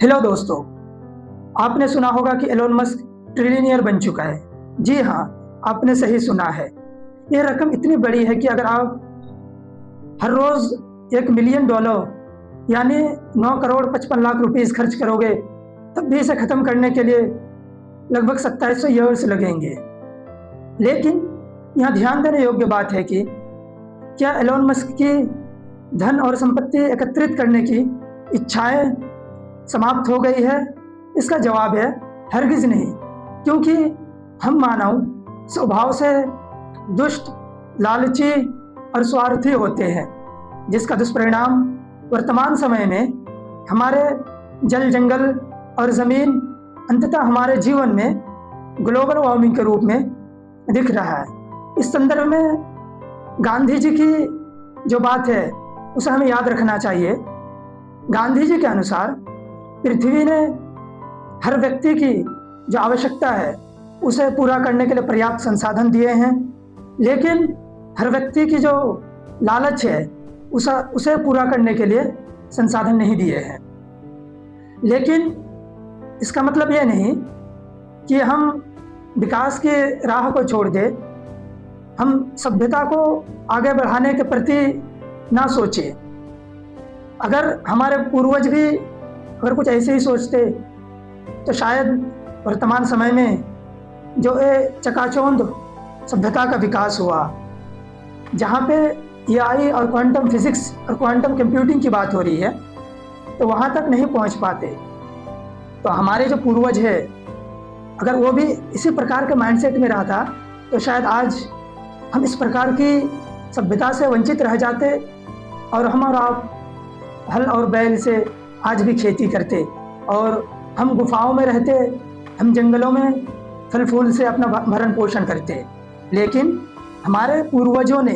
Hello दोस्तों, आपने सुना होगा कि एलोन मस्क ट्रिलियनियर बन चुका है। जी हाँ, आपने सही सुना है। यह रकम इतनी बड़ी है कि अगर आप हर रोज़ $1 मिलियन यानी 9 करोड़ 55 लाख रुपीस खर्च करोगे, तब भी इसे ख़त्म करने के लिए लगभग 2700 ईयर्स लगेंगे। लेकिन यहाँ ध्यान देने योग्य बात है कि क्या एलोन मस्क की धन और संपत्ति एकत्रित करने की इच्छाएं समाप्त हो गई है? इसका जवाब है हरगिज़ नहीं, क्योंकि हम मानव स्वभाव से दुष्ट, लालची और स्वार्थी होते हैं, जिसका दुष्परिणाम वर्तमान समय में हमारे जल, जंगल और ज़मीन, अंततः हमारे जीवन में ग्लोबल वार्मिंग के रूप में दिख रहा है। इस संदर्भ में गांधी जी की जो बात है उसे हमें याद रखना चाहिए। गांधी जी के अनुसार पृथ्वी ने हर व्यक्ति की जो आवश्यकता है उसे पूरा करने के लिए पर्याप्त संसाधन दिए हैं, लेकिन हर व्यक्ति की जो लालच है उसे पूरा करने के लिए संसाधन नहीं दिए हैं। लेकिन इसका मतलब यह नहीं कि हम विकास की राह को छोड़ दें, हम सभ्यता को आगे बढ़ाने के प्रति ना सोचें। अगर हमारे पूर्वज भी अगर कुछ ऐसे ही सोचते तो शायद वर्तमान समय में जो चकाचौंध सभ्यता का विकास हुआ, जहाँ पे एआई और क्वांटम फिजिक्स और क्वांटम कंप्यूटिंग की बात हो रही है, तो वहाँ तक नहीं पहुँच पाते। तो हमारे जो पूर्वज है, अगर वो भी इसी प्रकार के माइंडसेट में रहा था तो शायद आज हम इस प्रकार की सभ्यता से वंचित रह जाते और हम और आप हल और बैल से आज भी खेती करते और हम गुफाओं में रहते, हम जंगलों में फल फूल से अपना भरण पोषण करते। लेकिन हमारे पूर्वजों ने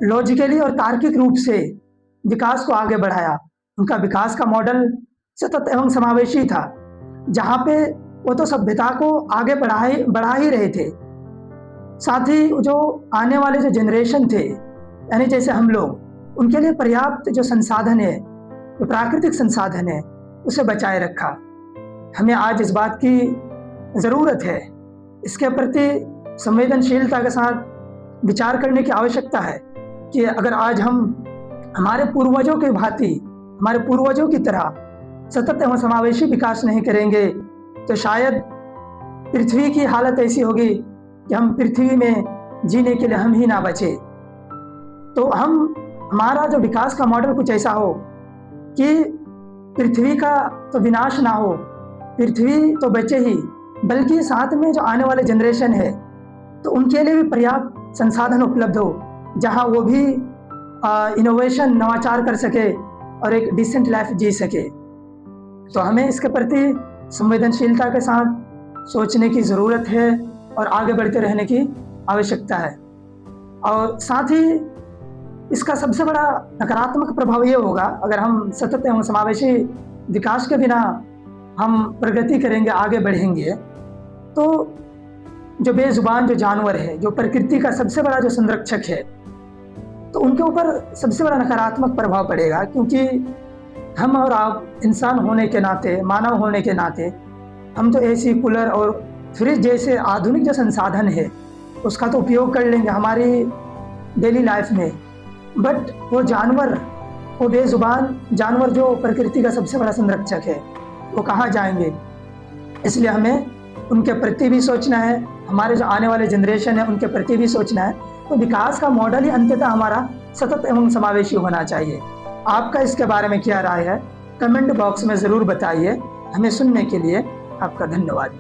लॉजिकली और तार्किक रूप से विकास को आगे बढ़ाया। उनका विकास का मॉडल सतत एवं समावेशी था, जहाँ पे वो तो सभ्यता को आगे बढ़ा ही रहे थे, साथ ही जो आने वाले जो जनरेशन थे, यानी जैसे हम लोग, उनके लिए पर्याप्त जो संसाधन है, जो प्राकृतिक संसाधन है, उसे बचाए रखा। हमें आज इस बात की ज़रूरत है, इसके प्रति संवेदनशीलता के साथ विचार करने की आवश्यकता है कि अगर आज हम हमारे पूर्वजों की भांति, हमारे पूर्वजों की तरह सतत एवं समावेशी विकास नहीं करेंगे तो शायद पृथ्वी की हालत ऐसी होगी कि हम पृथ्वी में जीने के लिए हम ही ना बचे। तो हमारा जो विकास का मॉडल कुछ ऐसा हो कि पृथ्वी का तो विनाश ना हो, पृथ्वी तो बचे ही, बल्कि साथ में जो आने वाले जनरेशन है तो उनके लिए भी पर्याप्त संसाधन उपलब्ध हो, जहां वो भी इनोवेशन, नवाचार कर सके और एक डिसेंट लाइफ जी सके। तो हमें इसके प्रति संवेदनशीलता के साथ सोचने की ज़रूरत है और आगे बढ़ते रहने की आवश्यकता है। और साथ ही इसका सबसे बड़ा नकारात्मक प्रभाव ये होगा, अगर हम सतत एवं समावेशी विकास के बिना हम प्रगति करेंगे, आगे बढ़ेंगे, तो जो बेजुबान जो जानवर है, जो प्रकृति का सबसे बड़ा जो संरक्षक है, तो उनके ऊपर सबसे बड़ा नकारात्मक प्रभाव पड़ेगा। क्योंकि हम और आप इंसान होने के नाते, मानव होने के नाते, हम तो एसी, कूलर और फ्रिज जैसे आधुनिक जो संसाधन है उसका तो उपयोग कर लेंगे हमारी डेली लाइफ में, बट वो जानवर, वो बेजुबान जानवर जो प्रकृति का सबसे बड़ा संरक्षक है, वो कहाँ जाएंगे? इसलिए हमें उनके प्रति भी सोचना है, हमारे जो आने वाले जनरेशन है उनके प्रति भी सोचना है। तो विकास का मॉडल ही अंततः हमारा सतत एवं समावेशी होना चाहिए। आपका इसके बारे में क्या राय है? कमेंट बॉक्स में ज़रूर बताइए। हमें सुनने के लिए आपका धन्यवाद।